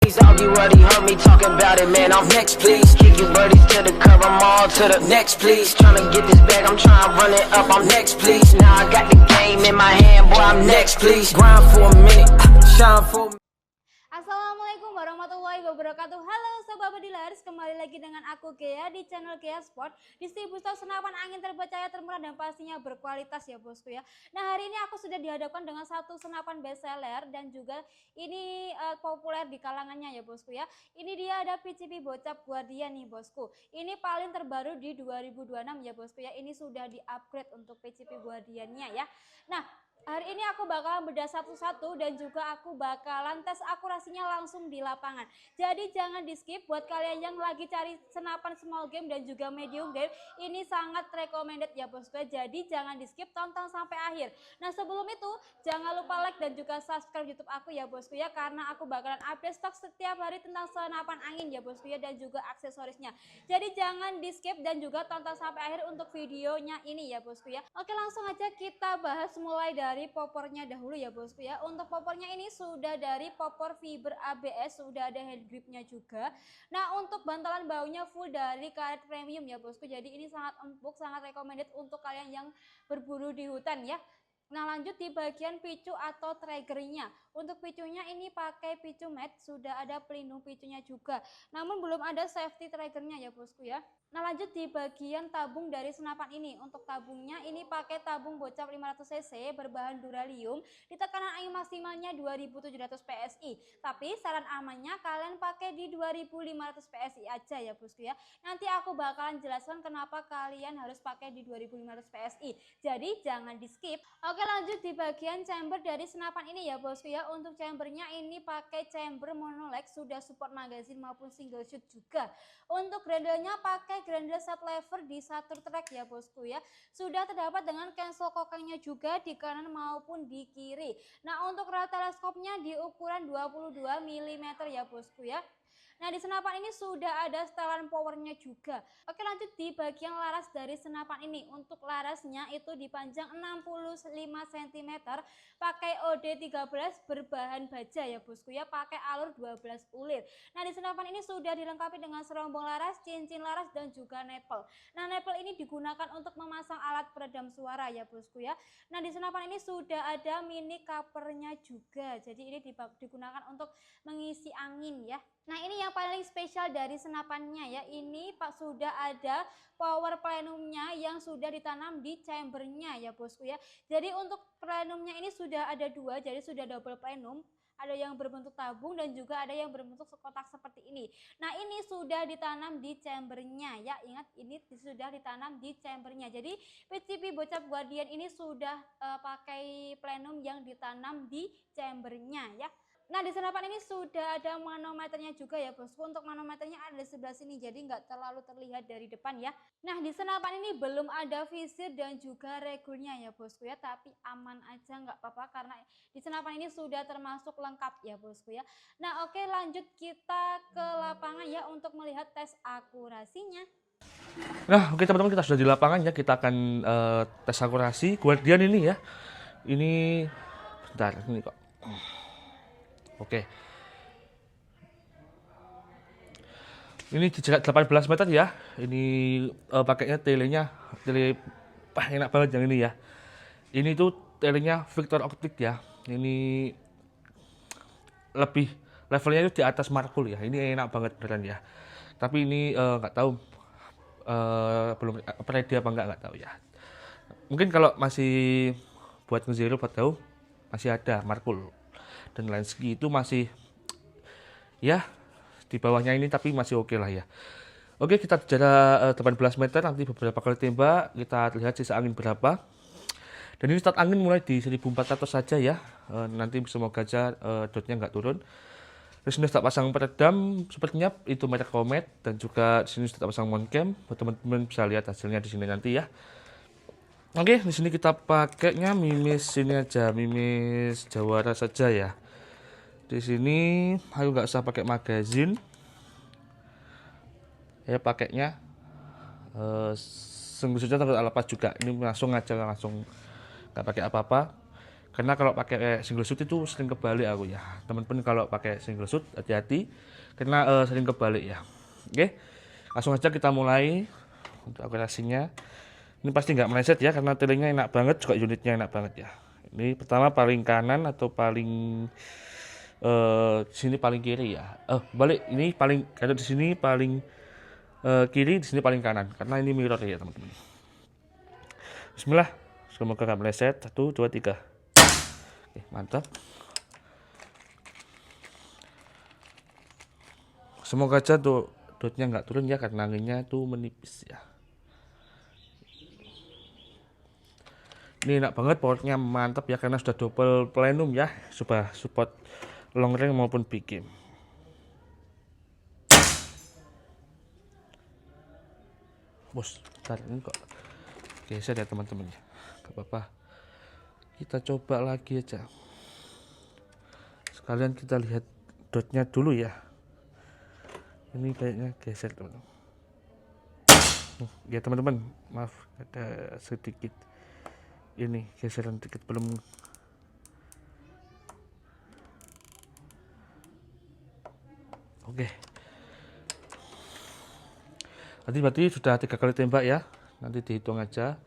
please. All you already heard me talking about it, man. I'm next, please. Kick you birdies to the curb, I'm all to the next, please. Tryna get this bag, I'm tryna run it up, I'm next, please. Now I got the game in my hand, boy, I'm next, please. Grind for a minute, shine for a minute. Assalamualaikum warahmatullahi wabarakatuh. Halo Sobat Bedilers, kembali lagi dengan aku Gea di channel Gea Sport, distributor senapan angin terpercaya, termurah dan pastinya berkualitas ya bosku ya. Nah hari ini aku sudah dihadapkan dengan satu senapan best seller dan juga ini populer di kalangannya ya bosku ya. Ini dia ada PCP Bocap Guardian nih bosku. Ini paling terbaru di 2026 ya bosku ya. Ini sudah di-upgrade untuk PCP Guardiannya ya. Nah hari ini aku bakalan bedah satu-satu dan juga aku bakalan tes akurasinya langsung di lapangan. Jadi jangan di skip buat kalian yang lagi cari senapan small game dan juga medium game. Ini sangat recommended ya bosku. Jadi jangan di skip, tonton sampai akhir. Nah sebelum itu jangan lupa like dan juga subscribe YouTube aku ya bosku ya. Karena aku bakalan update stok setiap hari tentang senapan angin ya bosku ya, dan juga aksesorisnya. Jadi jangan di skip dan juga tonton sampai akhir untuk videonya ini ya bosku ya. Oke langsung aja kita bahas mulai dari popornya dahulu ya bosku ya. Untuk popornya ini sudah dari popor fiber ABS, sudah ada hand gripnya juga. Nah untuk bantalan baunya full dari karet premium ya bosku. Jadi ini sangat empuk, sangat recommended untuk kalian yang berburu di hutan ya. Nah lanjut di bagian picu atau triggernya. Untuk picunya ini pakai picu matte, sudah ada pelindung picunya juga. Namun belum ada safety triggernya ya bosku ya. Nah lanjut di bagian tabung dari senapan ini. Untuk tabungnya ini pakai tabung Bocap 500 cc berbahan duralium di tekanan angin maksimalnya 2700 PSI. Tapi saran amannya kalian pakai di 2500 PSI aja ya bosku ya. Nanti aku bakalan jelaskan kenapa kalian harus pakai di 2500 PSI. Jadi jangan di skip. Oke lanjut di bagian chamber dari senapan ini ya bosku ya. Untuk chambernya ini pakai chamber monoleg, sudah support magazine maupun single shoot juga. Untuk grandelnya pakai grendel set lever di satu track ya bosku ya. Sudah terdapat dengan cancel kokangnya juga di kanan maupun di kiri. Nah untuk rel teleskopnya di ukuran 22 mm ya bosku ya. Nah di senapan ini sudah ada setelan powernya juga. Oke lanjut di bagian laras dari senapan ini. Untuk larasnya itu dipanjang 65 cm pakai OD13 berbahan baja ya bosku ya, pakai alur 12 ulir. Nah di senapan ini sudah dilengkapi dengan serombong laras, cincin laras dan juga nepel. Nah nepel ini digunakan untuk memasang alat peredam suara ya bosku ya. Nah di senapan ini sudah ada mini covernya juga. Jadi ini digunakan untuk mengisi angin ya. Nah ini yang paling spesial dari senapannya ya, ini Pak sudah ada power plenumnya yang sudah ditanam di chambernya ya bosku ya. Jadi untuk plenumnya ini sudah ada dua, jadi sudah double plenum. Ada yang berbentuk tabung dan juga ada yang berbentuk kotak seperti ini. Nah ini sudah ditanam di chambernya ya, ingat ini sudah ditanam di chambernya. Jadi PCP Bocap Guardian ini sudah pakai plenum yang ditanam di chambernya ya. Nah di senapan ini sudah ada manometernya juga ya bosku. Untuk manometernya ada di sebelah sini, jadi nggak terlalu terlihat dari depan ya. Nah di senapan ini belum ada visir dan juga regulnya ya bosku ya, tapi aman aja nggak apa-apa karena di senapan ini sudah termasuk lengkap ya bosku ya. Nah oke lanjut kita ke lapangan ya untuk melihat tes akurasinya. Nah oke teman-teman, kita sudah di lapangan ya. Kita akan tes akurasi Guardian ini ya. Ini bentar ini kok. Oke. Ini di jarak 18 meter ya. Ini pakainya telenya enak banget yang ini ya. Ini tuh telenya Victor Optic ya. Ini lebih levelnya itu di atas Markul ya. Ini enak banget beneran ya. Tapi ini nggak tahu belum ready apa nggak tahu ya. Mungkin kalau masih buat nge-zero buat tahu masih ada Markul. Dan Lansky itu masih ya di bawahnya ini, tapi masih oke lah ya. Oke, kita jarak 18 meter, nanti beberapa kali tembak kita lihat sisa angin berapa. Dan ini start angin mulai di 1400 saja ya. Nanti semoga aja dotnya nggak turun. Terus ini sudah pasang peredam sepertinya itu merek Comet, dan juga di sini sudah pasang mountcam. Teman-teman bisa lihat hasilnya di sini nanti ya. Oke, di sini kita pakainya mimis sini aja, mimis Jawara saja ya. Di sini ayo nggak usah pakai magazine. Ya pakainya sungguh saja takut lepas juga. Ini langsung aja, langsung nggak pakai apa-apa. Karena kalau pakai single shoot itu sering kebalik aku ya. Teman-teman kalau pakai single shoot hati-hati karena sering kebalik ya. Oke, langsung aja kita mulai untuk akurasinya. Ini pasti nggak meleset ya karena telingnya enak banget, juga unitnya enak banget ya. Ini pertama paling kanan atau paling di sini paling kiri ya. Balik ini paling, kalau di sini paling kiri, di sini paling kanan karena ini mirror ya teman-teman. Bismillah, semoga nggak meleset. 1, 2, 3. Oke, mantap. Semoga aja tuh dotnya nggak turun ya karena anginnya tuh menipis ya. Ini enak banget, powernya mantap ya karena sudah double plenum ya, sudah support long range maupun big game. Bos, bentar, ini kok geser ya teman-teman ya, gak apa-apa. Kita coba lagi aja. Sekalian kita lihat dotnya dulu ya. Ini kayaknya geser teman-teman. Ya teman-teman, maaf ada sedikit ini geseran dikit belum. Oke. Nanti berarti sudah 3 kali tembak ya. Nanti dihitung aja.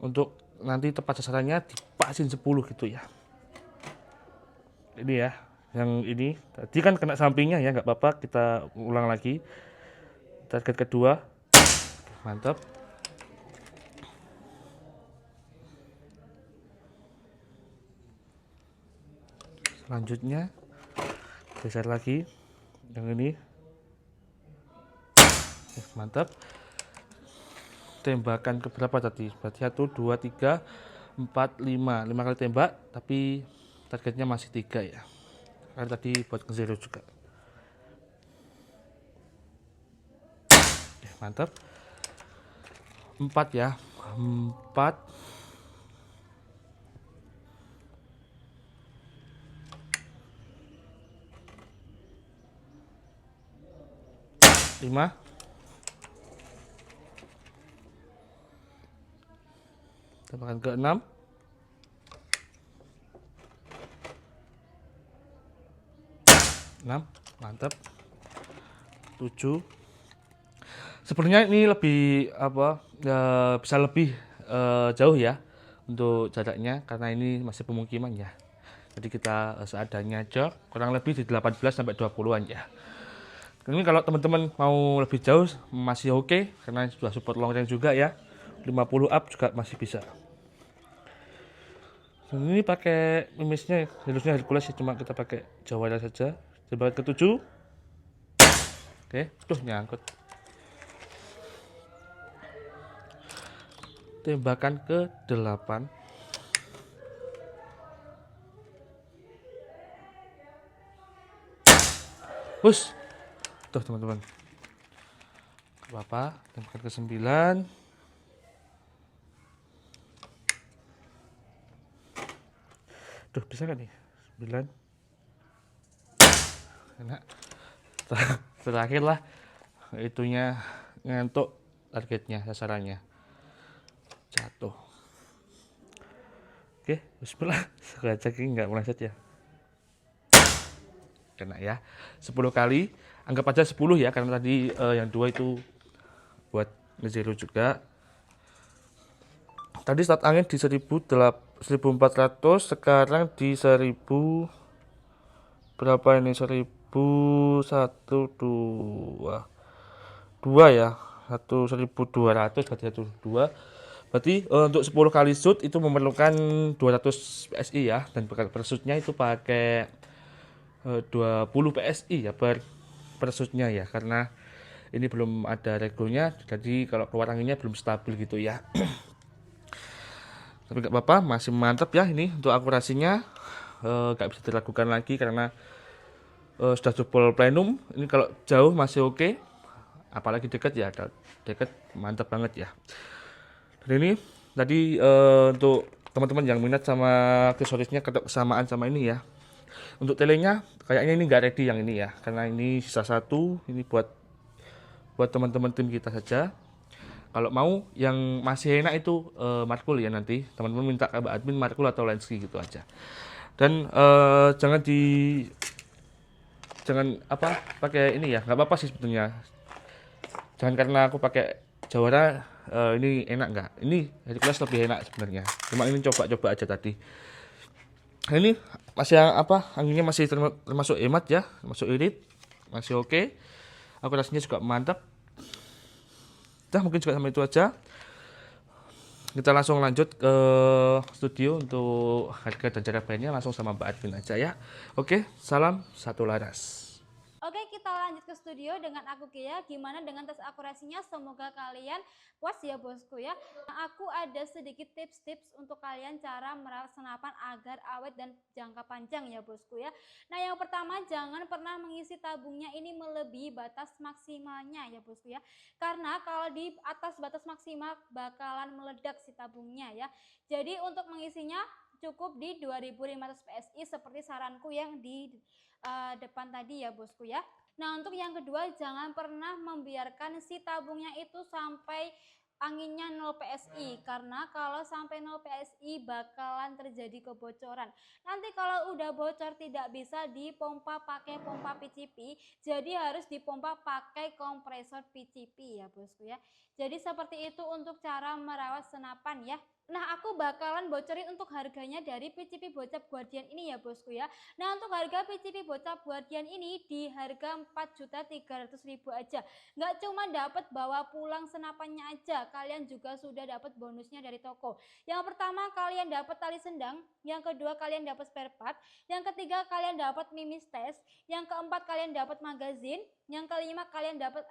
Untuk nanti tepat sasarannya dipasin 10 gitu ya. Ini ya, yang ini tadi kan kena sampingnya ya, nggak apa-apa, kita ulang lagi. Target kedua. Mantap. Selanjutnya geser lagi yang ini. Mantap. Tembakan ke berapa tadi? Berarti 1, 2, 3, 4, 5 kali tembak, tapi targetnya masih 3 ya, karena tadi buat ke zero juga. Mantap. 4 ya, 4. 5. Tembakan ke 6. 6, mantap. 7. Sebenarnya ini lebih apa ya, bisa lebih jauh ya untuk jaraknya karena ini masih pemukiman ya. Jadi kita seadanya aja, kurang lebih di 18 sampai 20-an ya. Ini kalau teman-teman mau lebih jauh masih oke karena sudah support long range juga ya. 50 up juga masih bisa. Dan ini pakai mimisnya, harusnya Hercules ya, cuma kita pakai Jawara saja. Tembakan ke 7. Oke, tuh nyangkut. Tembakan ke 8. Bus. Tuh teman-teman. Apa? Tembakan ke 9. Tuh bisa kan nih? 9. Enak. Terakhir lah itunya ngantuk, targetnya, sasarannya jatuh. Oke, bismillah. Sengaja nggak meleset ya. Kena ya. 10 kali. Anggap aja 10 ya karena tadi yang 2 itu buat nge-zero juga. Tadi start angin di 1400, sekarang di 1000 berapa ini? 1001, 2 ya. 1200 berarti 12. Berarti untuk 10 kali shoot itu memerlukan 200 PSI ya, dan per shootnya itu pakai 20 PSI ya per shootnya ya, karena ini belum ada regonya, jadi kalau keluar anginnya belum stabil gitu ya. Tapi gak apa-apa, masih mantap ya ini untuk akurasinya. Gak bisa dilakukan lagi karena sudah double plenum. Ini kalau jauh masih oke, apalagi dekat ya, dekat mantap banget ya. Dan ini tadi untuk teman-teman yang minat sama aksesorisnya kesamaan sama ini ya. Untuk telenya kayaknya ini nggak ready yang ini ya, karena ini sisa 1, ini buat teman-teman tim kita saja. Kalau mau yang masih enak itu markul ya, nanti teman-teman minta ke Mbak admin markul atau lenski gitu aja. Dan jangan apa pakai ini ya, nggak apa-apa sih sebetulnya. Jangan karena aku pakai Jawara ini enak nggak, ini Hercules lebih enak sebenarnya, cuma ini coba-coba aja tadi. Nah, ini masih anginnya masih termasuk hemat ya, termasuk irit, masih oke. Akurasinya juga mantap. Udah, mungkin juga sampai itu aja. Kita langsung lanjut ke studio untuk harga dan cara bayarnya langsung sama Mbak admin aja ya. Oke, salam satu laras. Oke, kita lanjut ke studio dengan aku Kia. Gimana dengan tes akurasinya? Semoga kalian puas ya bosku ya. Nah, aku ada sedikit tips-tips untuk kalian cara merawat senapan agar awet dan jangka panjang ya bosku ya. Nah, yang pertama, jangan pernah mengisi tabungnya ini melebihi batas maksimalnya ya bosku ya. Karena kalau di atas batas maksimal bakalan meledak si tabungnya ya. Jadi untuk mengisinya cukup di 2500 PSI seperti saranku yang di depan tadi ya bosku ya. Nah, untuk yang kedua, jangan pernah membiarkan si tabungnya itu sampai anginnya 0 PSI, karena kalau sampai 0 PSI bakalan terjadi kebocoran. Nanti kalau udah bocor tidak bisa dipompa pakai pompa PCP, jadi harus dipompa pakai kompresor PCP ya bosku ya. Jadi seperti itu untuk cara merawat senapan ya. Nah, aku bakalan bocorin untuk harganya dari PCP Bocap Guardian ini ya bosku ya. Nah, untuk harga PCP Bocap Guardian ini di harga 4.300.000 aja. Nggak cuma dapat bawa pulang senapannya aja, kalian juga sudah dapat bonusnya dari toko. Yang pertama, kalian dapat tali sendang, yang kedua kalian dapat spare part, yang ketiga kalian dapat mimis tes, yang keempat kalian dapat magazin, yang kelima kalian dapat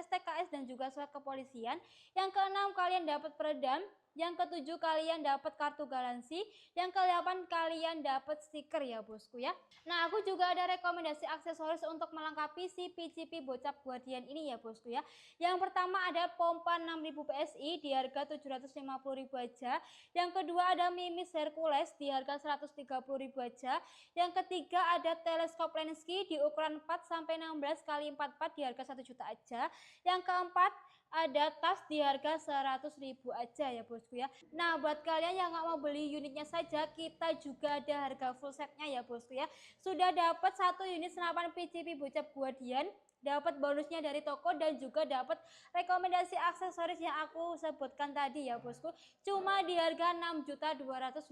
STKS dan juga surat kepolisian, yang keenam kalian dapat peredam, yang ketujuh kalian dapat kartu garansi, yang kedelapan kalian dapat stiker ya bosku ya. Nah, aku juga ada rekomendasi aksesoris untuk melengkapi si PCP Bocap Guardian ini ya bosku ya. Yang pertama ada pompa 6000 PSI di harga 750.000 aja. Yang kedua ada mimis Hercules di harga 130.000 aja. Yang ketiga ada teleskop Lenski di ukuran 4 sampai 16 x 44 di harga 1 juta aja. Yang keempat ada tas di harga 100.000 aja ya bosku ya. Nah, buat kalian yang nggak mau beli unitnya saja, kita juga ada harga full setnya ya bosku ya. Sudah dapat 1 unit senapan PCP Bocap Guardian, dapat bonusnya dari toko, dan juga dapat rekomendasi aksesoris yang aku sebutkan tadi ya bosku. Cuma di harga 6.280.000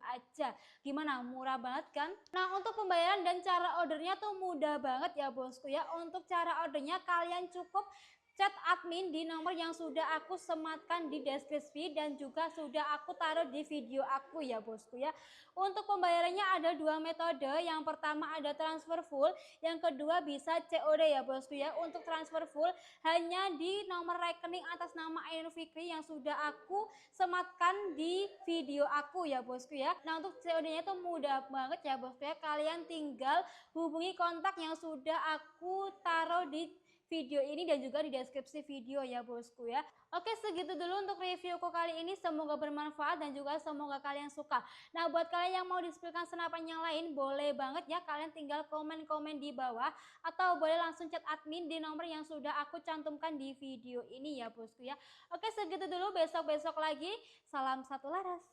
aja. Gimana, murah banget kan? Nah, untuk pembayaran dan cara ordernya tuh mudah banget ya bosku ya. Untuk cara ordernya kalian cukup chat admin di nomor yang sudah aku sematkan di deskripsi dan juga sudah aku taruh di video aku ya bosku ya. Untuk pembayarannya ada 2 metode. Yang pertama ada transfer full, yang kedua bisa COD ya bosku ya. Untuk transfer full hanya di nomor rekening atas nama Ainur Fikri yang sudah aku sematkan di video aku ya bosku ya. Nah, untuk COD-nya itu mudah banget ya bosku ya. Kalian tinggal hubungi kontak yang sudah aku taruh di video ini dan juga di deskripsi video ya bosku ya. Oke, segitu dulu untuk reviewku kali ini, semoga bermanfaat dan juga semoga kalian suka. Nah, buat kalian yang mau di-spillkan senapan yang lain, boleh banget ya, kalian tinggal komen-komen di bawah atau boleh langsung chat admin di nomor yang sudah aku cantumkan di video ini ya bosku ya. Oke, segitu dulu, besok-besok lagi, salam satu laras.